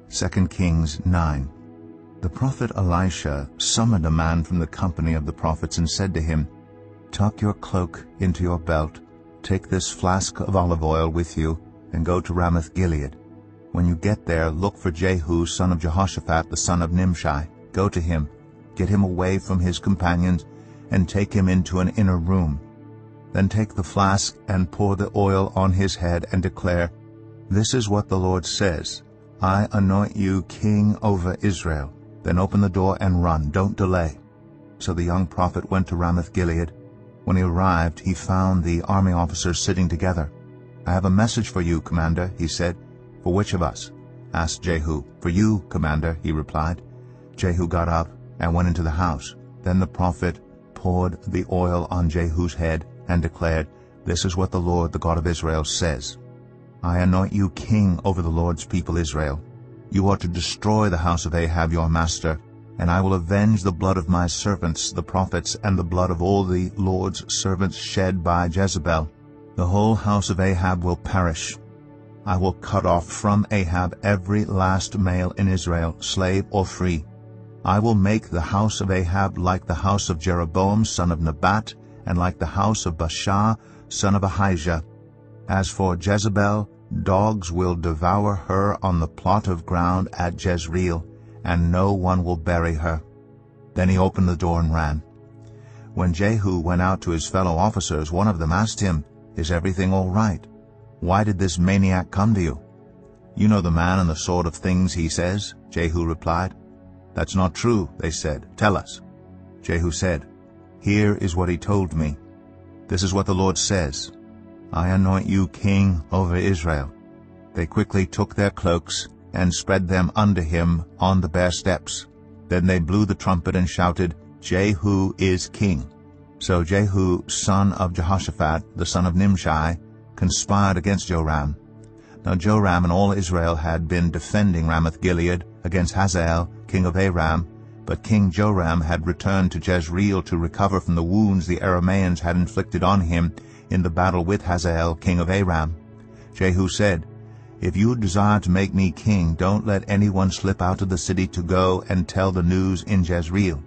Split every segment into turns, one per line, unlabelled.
2 Kings 9. The prophet Elisha summoned a man from the company of the prophets and said to him, "Tuck your cloak into your belt, take this flask of olive oil with you, and go to Ramoth-Gilead. When you get there, look for Jehu, son of Jehoshaphat, the son of Nimshi. Go to him, get him away from his companions, and take him into an inner room. Then take the flask and pour the oil on his head and declare, 'This is what the Lord says, I anoint you king over Israel.' Then open the door and run. Don't delay." So the young prophet went to Ramoth-Gilead. When he arrived, he found the army officers sitting together. "I have a message for you, Commander," he said. "For which of us?" asked Jehu. "For you, Commander," he replied. Jehu got up and went into the house. Then the prophet poured the oil on Jehu's head and declared, "This is what the Lord, the God of Israel, says. I anoint you king over the Lord's people Israel. You are to destroy the house of Ahab your master, and I will avenge the blood of my servants, the prophets, and the blood of all the Lord's servants shed by Jezebel. The whole house of Ahab will perish. I will cut off from Ahab every last male in Israel, slave or free. I will make the house of Ahab like the house of Jeroboam son of Nebat, and like the house of Baasha son of Ahijah. As for Jezebel, dogs will devour her on the plot of ground at Jezreel, and no one will bury her." Then he opened the door and ran. When Jehu went out to his fellow officers, one of them asked him, "Is everything all right? Why did this maniac come to you?" "You know the man and the sort of things he says," Jehu replied. "That's not true," they said. "Tell us." Jehu said, "Here is what he told me. This is what the Lord says, I anoint you king over Israel." They quickly took their cloaks and spread them under him on the bare steps. Then they blew the trumpet and shouted, "Jehu is king." So Jehu, son of Jehoshaphat, the son of Nimshi, conspired against Joram. Now Joram and all Israel had been defending Ramoth-Gilead against Hazael, king of Aram, but King Joram had returned to Jezreel to recover from the wounds the Arameans had inflicted on him in the battle with Hazael, king of Aram. Jehu said, "If you desire to make me king, don't let anyone slip out of the city to go and tell the news in Jezreel."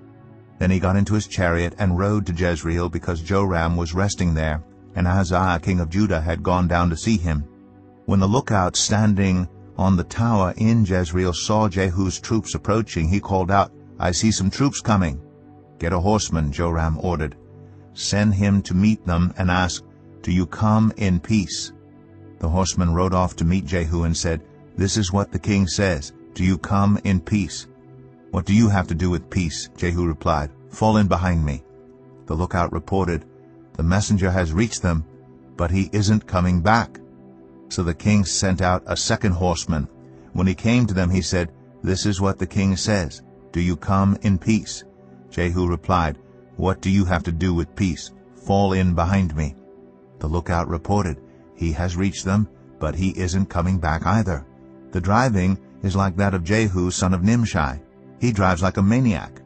Then he got into his chariot and rode to Jezreel, because Joram was resting there, and Ahaziah, king of Judah, had gone down to see him. When the lookout standing on the tower in Jezreel saw Jehu's troops approaching, he called out, "I see some troops coming." "Get a horseman," Joram ordered. "Send him to meet them and ask, 'Do you come in peace?'" The horseman rode off to meet Jehu and said, "This is what the king says, 'Do you come in peace?'" "What do you have to do with peace?" Jehu replied. "Fall in behind me." The lookout reported, "The messenger has reached them, but he isn't coming back." So the king sent out a second horseman. When he came to them, he said, "This is what the king says, 'Do you come in peace?'" Jehu replied, "What do you have to do with peace? Fall in behind me." The lookout reported, "He has reached them, but he isn't coming back either. The driving is like that of Jehu, son of Nimshi. He drives like a maniac."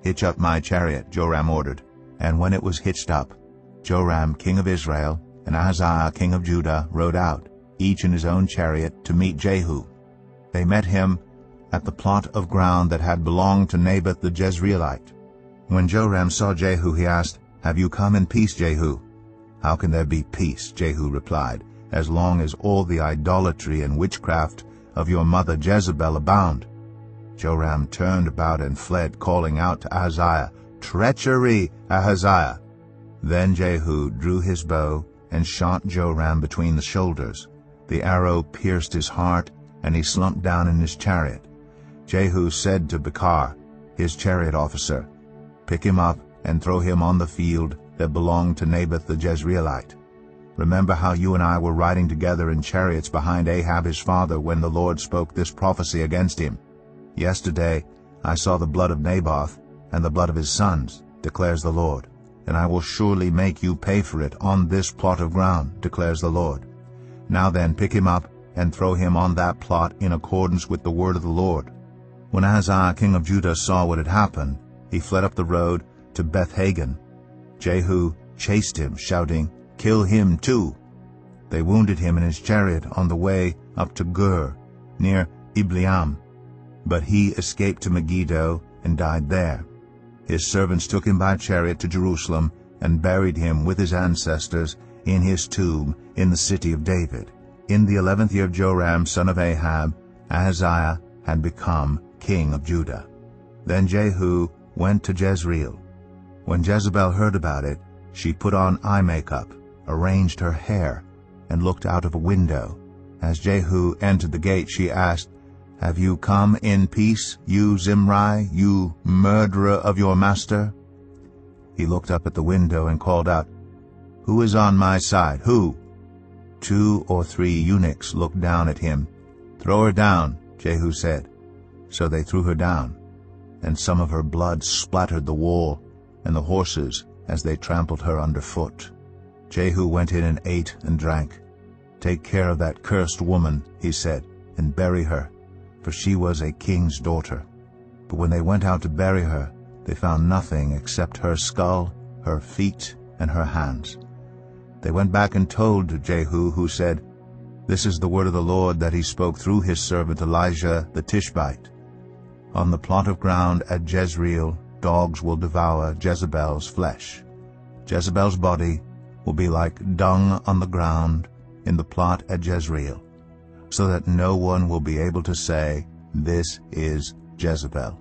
"Hitch up my chariot," Joram ordered. And when it was hitched up, Joram, king of Israel, and Ahaziah, king of Judah, rode out, each in his own chariot, to meet Jehu. They met him at the plot of ground that had belonged to Naboth the Jezreelite. When Joram saw Jehu, he asked, "Have you come in peace, Jehu?" "How can there be peace," Jehu replied, "as long as all the idolatry and witchcraft of your mother Jezebel abound?" Joram turned about and fled, calling out to Ahaziah, "Treachery, Ahaziah!" Then Jehu drew his bow and shot Joram between the shoulders. The arrow pierced his heart, and he slumped down in his chariot. Jehu said to Bekar, his chariot officer, "Pick him up and throw him on the field that belonged to Naboth the Jezreelite. Remember how you and I were riding together in chariots behind Ahab his father when the Lord spoke this prophecy against him. Yesterday I saw the blood of Naboth and the blood of his sons, declares the Lord, and I will surely make you pay for it on this plot of ground, declares the Lord. Now then, pick him up and throw him on that plot in accordance with the word of the Lord." When Ahaziah king of Judah saw what had happened, he fled up the road to Beth-Hagan. Jehu chased him, shouting, "Kill him too!" They wounded him in his chariot on the way up to Gur, near Ibleam. But he escaped to Megiddo and died there. His servants took him by chariot to Jerusalem and buried him with his ancestors in his tomb in the city of David. In the 11th year of Joram, son of Ahab, Ahaziah had become king of Judah. Then Jehu went to Jezreel. When Jezebel heard about it, she put on eye makeup, arranged her hair, and looked out of a window. As Jehu entered the gate, she asked, "Have you come in peace, you Zimri, you murderer of your master?" He looked up at the window and called out, "Who is on my side? Who?" 2 or 3 eunuchs looked down at him. "Throw her down," Jehu said. So they threw her down, and some of her blood splattered the wall and the horses as they trampled her underfoot. Jehu went in and ate and drank. "Take care of that cursed woman," he said, "and bury her, for she was a king's daughter." But when they went out to bury her, they found nothing except her skull, her feet, and her hands. They went back and told Jehu, who said, "This is the word of the Lord that he spoke through his servant Elijah the Tishbite. On the plot of ground at Jezreel, dogs will devour Jezebel's flesh. Jezebel's body will be like dung on the ground in the plot at Jezreel, so that no one will be able to say, 'This is Jezebel.'"